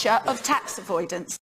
culture of tax avoidance.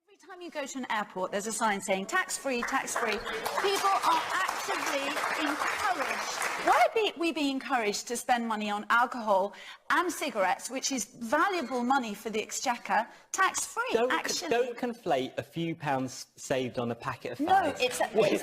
Every time you go to an airport, there's a sign saying tax-free, tax-free. People are actively encouraged. Why are we being encouraged to spend money on alcohol and cigarettes, which is valuable money for the exchequer, tax-free? Don't conflate a few pounds saved on a packet of fags. No, it's millions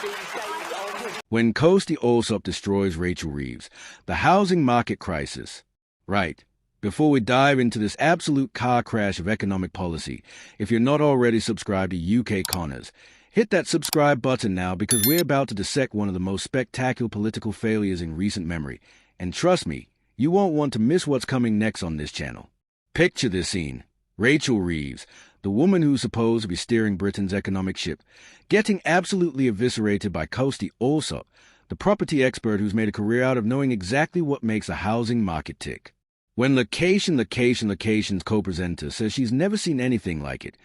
being saved on... When Kirsty Allsopp destroys Rachel Reeves, the housing market crisis. Right. Before we dive into this absolute car crash of economic policy, if you're not already subscribed to UK Connors, hit that subscribe button now because we're about to dissect one of the most spectacular political failures in recent memory. And trust me, you won't want to miss what's coming next on this channel. Picture this scene. Rachel Reeves, the woman who's supposed to be steering Britain's economic ship, getting absolutely eviscerated by Kirsty Allsopp, the property expert who's made a career out of knowing exactly what makes a housing market tick. When Location's co-presenter says she's never seen anything like it,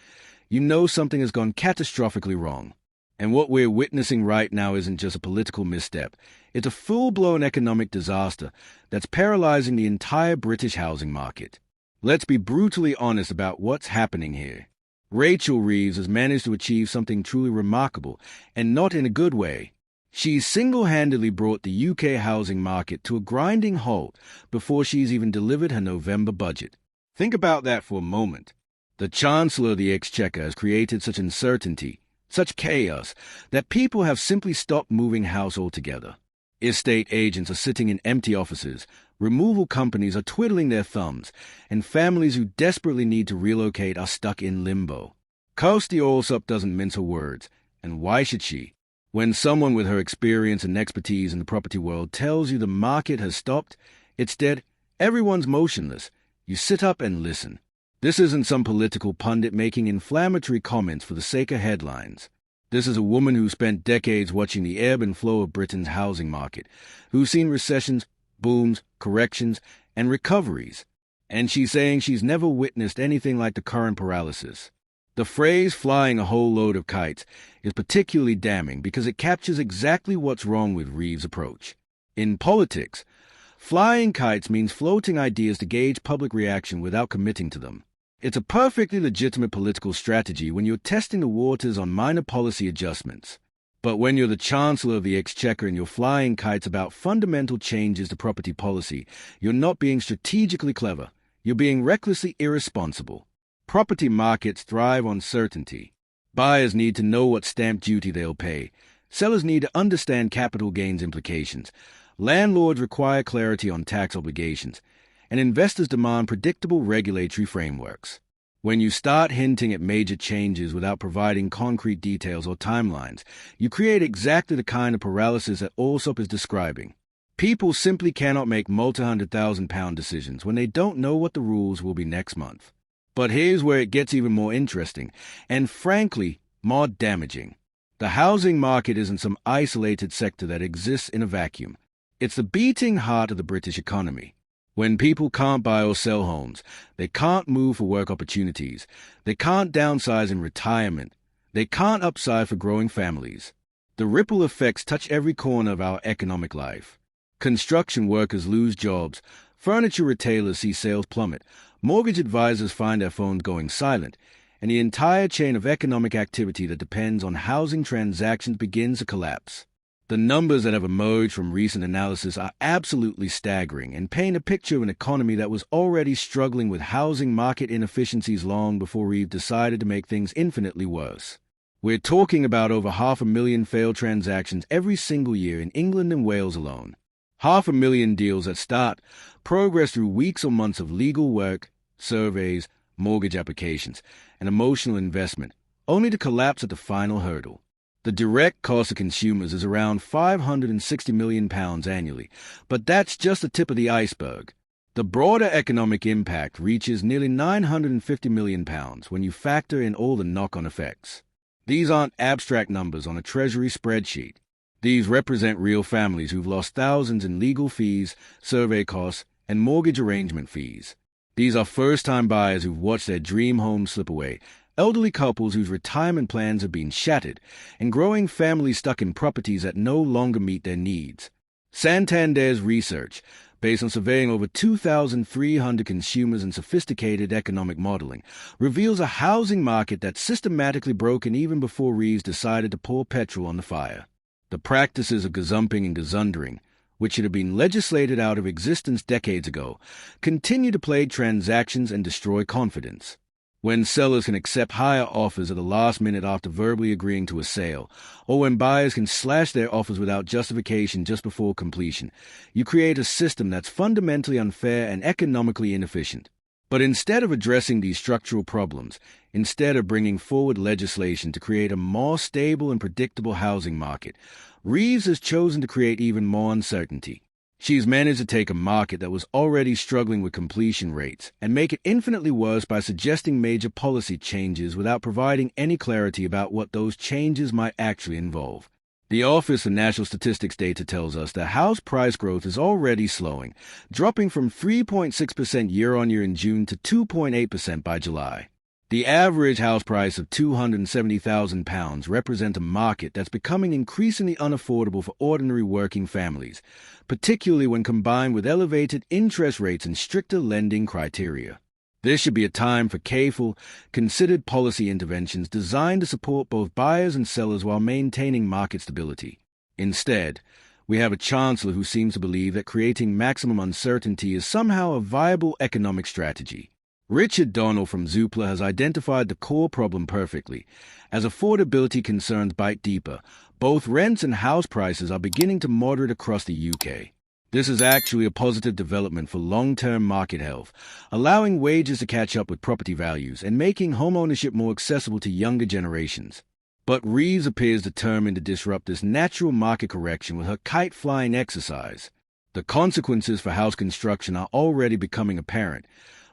you know something has gone catastrophically wrong. And what we're witnessing right now isn't just a political misstep. It's a full-blown economic disaster that's paralyzing the entire British housing market. Let's be brutally honest about what's happening here. Rachel Reeves has managed to achieve something truly remarkable, and not in a good way. She's single-handedly brought the UK housing market to a grinding halt before she's even delivered her November budget. Think about that for a moment. The Chancellor of the Exchequer has created such uncertainty, such chaos, that people have simply stopped moving house altogether. Estate agents are sitting in empty offices, removal companies are twiddling their thumbs, and families who desperately need to relocate are stuck in limbo. Kirsty Allsopp doesn't mince her words, and why should she? When someone with her experience and expertise in the property world tells you the market has stopped, it's dead, everyone's motionless. You sit up and listen. This isn't some political pundit making inflammatory comments for the sake of headlines. This is a woman who spent decades watching the ebb and flow of Britain's housing market, who's seen recessions, booms, corrections, and recoveries. And she's saying she's never witnessed anything like the current paralysis. The phrase flying a whole load of kites is particularly damning because it captures exactly what's wrong with Reeves' approach. In politics, flying kites means floating ideas to gauge public reaction without committing to them. It's a perfectly legitimate political strategy when you're testing the waters on minor policy adjustments. But when you're the Chancellor of the Exchequer and you're flying kites about fundamental changes to property policy, you're not being strategically clever. You're being recklessly irresponsible. Property markets thrive on certainty. Buyers need to know what stamp duty they'll pay. Sellers need to understand capital gains implications. Landlords require clarity on tax obligations. And investors demand predictable regulatory frameworks. When you start hinting at major changes without providing concrete details or timelines, you create exactly the kind of paralysis that Allsopp is describing. People simply cannot make multi-hundred-thousand-pound decisions when they don't know what the rules will be next month. But here's where it gets even more interesting, and frankly, more damaging. The housing market isn't some isolated sector that exists in a vacuum. It's the beating heart of the British economy. When people can't buy or sell homes, they can't move for work opportunities, they can't downsize in retirement, they can't upsize for growing families. The ripple effects touch every corner of our economic life. Construction workers lose jobs, furniture retailers see sales plummet, mortgage advisors find their phones going silent, and the entire chain of economic activity that depends on housing transactions begins to collapse. The numbers that have emerged from recent analysis are absolutely staggering and paint a picture of an economy that was already struggling with housing market inefficiencies long before Reeves decided to make things infinitely worse. We're talking about over 500,000 failed transactions every single year in England and Wales alone. 500,000 deals that start, progress through weeks or months of legal work, surveys, mortgage applications, and emotional investment, only to collapse at the final hurdle. The direct cost to consumers is around £560 million annually, but that's just the tip of the iceberg. The broader economic impact reaches nearly £950 million when you factor in all the knock-on effects. These aren't abstract numbers on a Treasury spreadsheet. These represent real families who've lost thousands in legal fees, survey costs, and mortgage arrangement fees. These are first-time buyers who've watched their dream homes slip away, elderly couples whose retirement plans have been shattered, and growing families stuck in properties that no longer meet their needs. Santander's research, based on surveying over 2,300 consumers and sophisticated economic modeling, reveals a housing market that's systematically broken even before Reeves decided to pour petrol on the fire. The practices of gazumping and gazundering, which should have been legislated out of existence decades ago, continue to plague transactions and destroy confidence. When sellers can accept higher offers at the last minute after verbally agreeing to a sale, or when buyers can slash their offers without justification just before completion, you create a system that's fundamentally unfair and economically inefficient. But instead of addressing these structural problems, instead of bringing forward legislation to create a more stable and predictable housing market, Reeves has chosen to create even more uncertainty. She's managed to take a market that was already struggling with completion rates and make it infinitely worse by suggesting major policy changes without providing any clarity about what those changes might actually involve. The Office for National Statistics data tells us that house price growth is already slowing, dropping from 3.6% year-on-year in June to 2.8% by July. The average house price of £270,000 represents a market that's becoming increasingly unaffordable for ordinary working families, particularly when combined with elevated interest rates and stricter lending criteria. This should be a time for careful, considered policy interventions designed to support both buyers and sellers while maintaining market stability. Instead, we have a chancellor who seems to believe that creating maximum uncertainty is somehow a viable economic strategy. Richard Donnell from Zoopla has identified the core problem perfectly. As affordability concerns bite deeper, both rents and house prices are beginning to moderate across the UK. This is actually a positive development for long-term market health, allowing wages to catch up with property values and making homeownership more accessible to younger generations. But Reeves appears determined to disrupt this natural market correction with her kite-flying exercise. The consequences for house construction are already becoming apparent,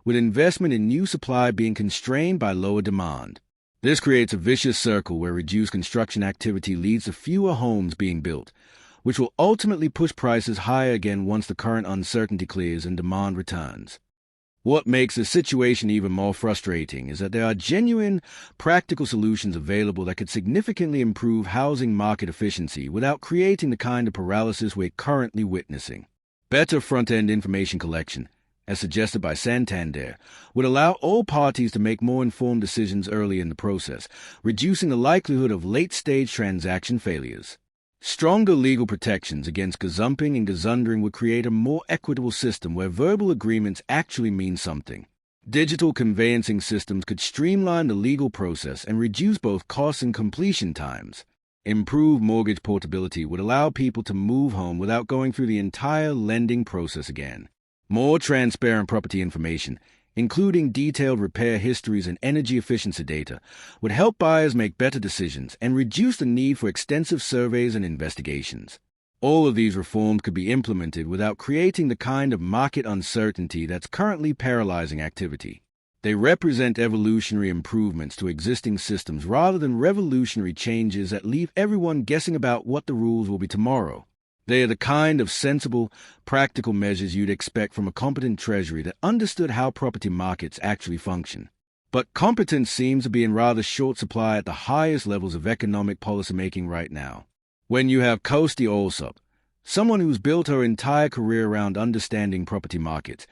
with investment in new supply being constrained by lower demand. This creates a vicious circle where reduced construction activity leads to fewer homes being built, which will ultimately push prices higher again once the current uncertainty clears and demand returns. What makes the situation even more frustrating is that there are genuine, practical solutions available that could significantly improve housing market efficiency without creating the kind of paralysis we're currently witnessing. Better front-end information collection, as suggested by Santander, would allow all parties to make more informed decisions early in the process, reducing the likelihood of late-stage transaction failures. Stronger legal protections against gazumping and gazundering would create a more equitable system where verbal agreements actually mean something. Digital conveyancing systems could streamline the legal process and reduce both costs and completion times. Improved mortgage portability would allow people to move home without going through the entire lending process again. More transparent property information, including detailed repair histories and energy efficiency data, would help buyers make better decisions and reduce the need for extensive surveys and investigations. All of these reforms could be implemented without creating the kind of market uncertainty that's currently paralyzing activity. They represent evolutionary improvements to existing systems rather than revolutionary changes that leave everyone guessing about what the rules will be tomorrow. They are the kind of sensible, practical measures you'd expect from a competent treasury that understood how property markets actually function. But competence seems to be in rather short supply at the highest levels of economic policymaking right now. When you have Kirsty Allsopp, someone who's built her entire career around understanding property markets,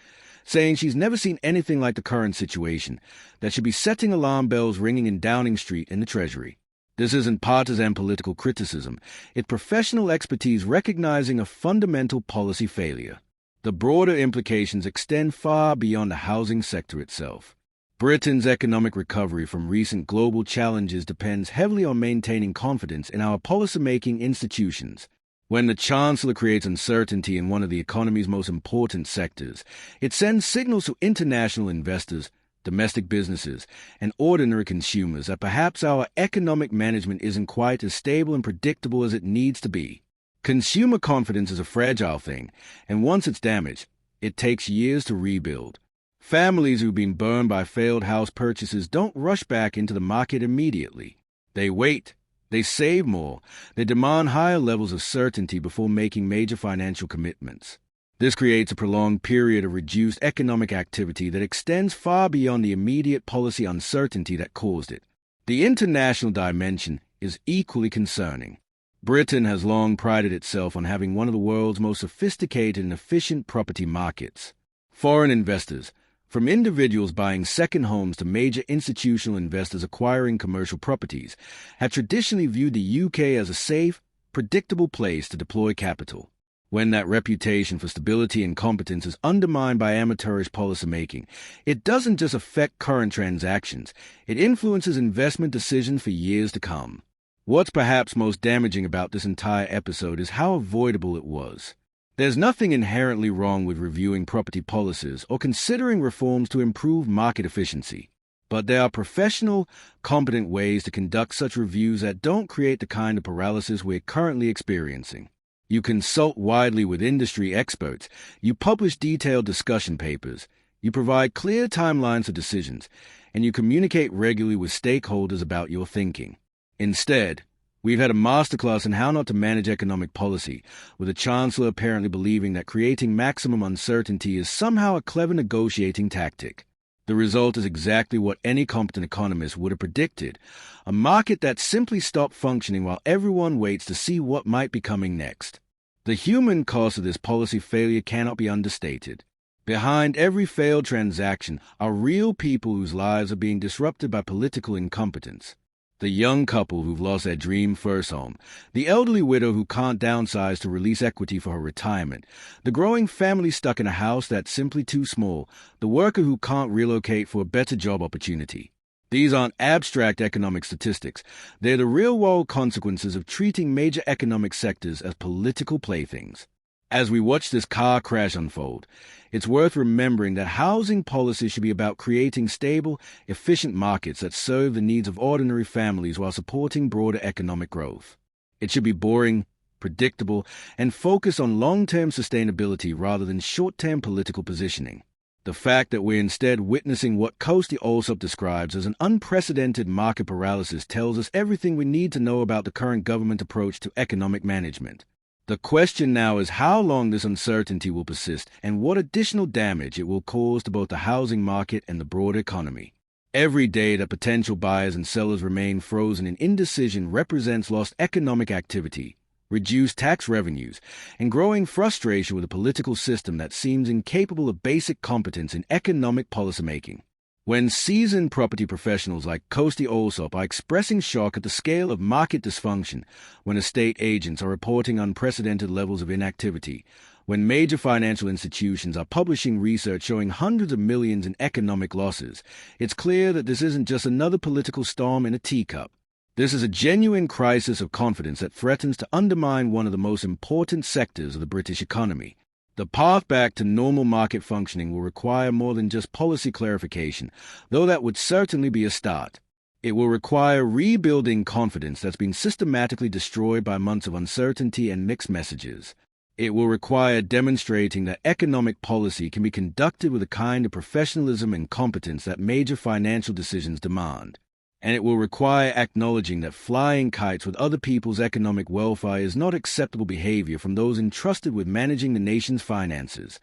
saying she's never seen anything like the current situation, that should be setting alarm bells ringing in Downing Street in the Treasury. This isn't partisan political criticism. It's professional expertise recognizing a fundamental policy failure. The broader implications extend far beyond the housing sector itself. Britain's economic recovery from recent global challenges depends heavily on maintaining confidence in our policymaking institutions. When the Chancellor creates uncertainty in one of the economy's most important sectors, it sends signals to international investors, domestic businesses, and ordinary consumers that perhaps our economic management isn't quite as stable and predictable as it needs to be. Consumer confidence is a fragile thing, and once it's damaged, it takes years to rebuild. Families who've been burned by failed house purchases don't rush back into the market immediately. They wait, they save more, they demand higher levels of certainty before making major financial commitments. This creates a prolonged period of reduced economic activity that extends far beyond the immediate policy uncertainty that caused it. The international dimension is equally concerning. Britain has long prided itself on having one of the world's most sophisticated and efficient property markets. Foreign investors, from individuals buying second homes to major institutional investors acquiring commercial properties, have traditionally viewed the UK as a safe, predictable place to deploy capital. When that reputation for stability and competence is undermined by amateurish policymaking, it doesn't just affect current transactions, it influences investment decisions for years to come. What's perhaps most damaging about this entire episode is how avoidable it was. There's nothing inherently wrong with reviewing property policies or considering reforms to improve market efficiency. But there are professional, competent ways to conduct such reviews that don't create the kind of paralysis we're currently experiencing. You consult widely with industry experts, you publish detailed discussion papers, you provide clear timelines for decisions, and you communicate regularly with stakeholders about your thinking. Instead, we've had a masterclass on how not to manage economic policy, with the Chancellor apparently believing that creating maximum uncertainty is somehow a clever negotiating tactic. The result is exactly what any competent economist would have predicted, a market that simply stopped functioning while everyone waits to see what might be coming next. The human cost of this policy failure cannot be understated. Behind every failed transaction are real people whose lives are being disrupted by political incompetence. The young couple who've lost their dream first home, the elderly widow who can't downsize to release equity for her retirement, the growing family stuck in a house that's simply too small, the worker who can't relocate for a better job opportunity. These aren't abstract economic statistics. They're the real-world consequences of treating major economic sectors as political playthings. As we watch this car crash unfold, it's worth remembering that housing policy should be about creating stable, efficient markets that serve the needs of ordinary families while supporting broader economic growth. It should be boring, predictable, and focus on long-term sustainability rather than short-term political positioning. The fact that we're instead witnessing what Allsopp describes as an unprecedented market paralysis tells us everything we need to know about the current government approach to economic management. The question now is how long this uncertainty will persist and what additional damage it will cause to both the housing market and the broader economy. Every day that potential buyers and sellers remain frozen in indecision represents lost economic activity, reduced tax revenues, and growing frustration with a political system that seems incapable of basic competence in economic policymaking. When seasoned property professionals like Allsopp are expressing shock at the scale of market dysfunction, when estate agents are reporting unprecedented levels of inactivity, when major financial institutions are publishing research showing hundreds of millions in economic losses, it's clear that this isn't just another political storm in a teacup. This is a genuine crisis of confidence that threatens to undermine one of the most important sectors of the British economy. The path back to normal market functioning will require more than just policy clarification, though that would certainly be a start. It will require rebuilding confidence that's been systematically destroyed by months of uncertainty and mixed messages. It will require demonstrating that economic policy can be conducted with the kind of professionalism and competence that major financial decisions demand. And it will require acknowledging that flying kites with other people's economic welfare is not acceptable behavior from those entrusted with managing the nation's finances.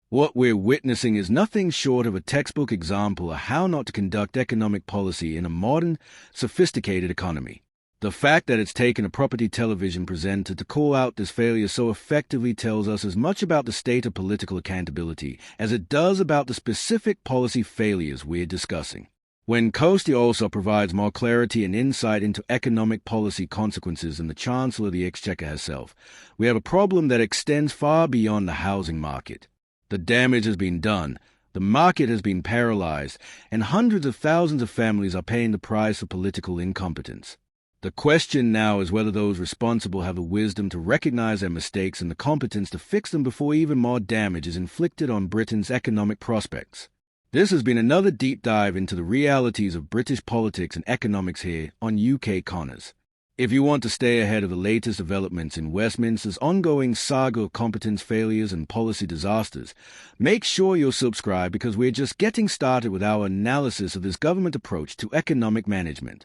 What we're witnessing is nothing short of a textbook example of how not to conduct economic policy in a modern, sophisticated economy. The fact that it's taken a property television presenter to call out this failure so effectively tells us as much about the state of political accountability as it does about the specific policy failures we're discussing. When Allsopp provides more clarity and insight into economic policy consequences than the Chancellor of the Exchequer herself, we have a problem that extends far beyond the housing market. The damage has been done, the market has been paralyzed, and hundreds of thousands of families are paying the price for political incompetence. The question now is whether those responsible have the wisdom to recognize their mistakes and the competence to fix them before even more damage is inflicted on Britain's economic prospects. This has been another deep dive into the realities of British politics and economics here on UK Connors. If you want to stay ahead of the latest developments in Westminster's ongoing saga of competence failures and policy disasters, make sure you're subscribed because we're just getting started with our analysis of this government approach to economic management.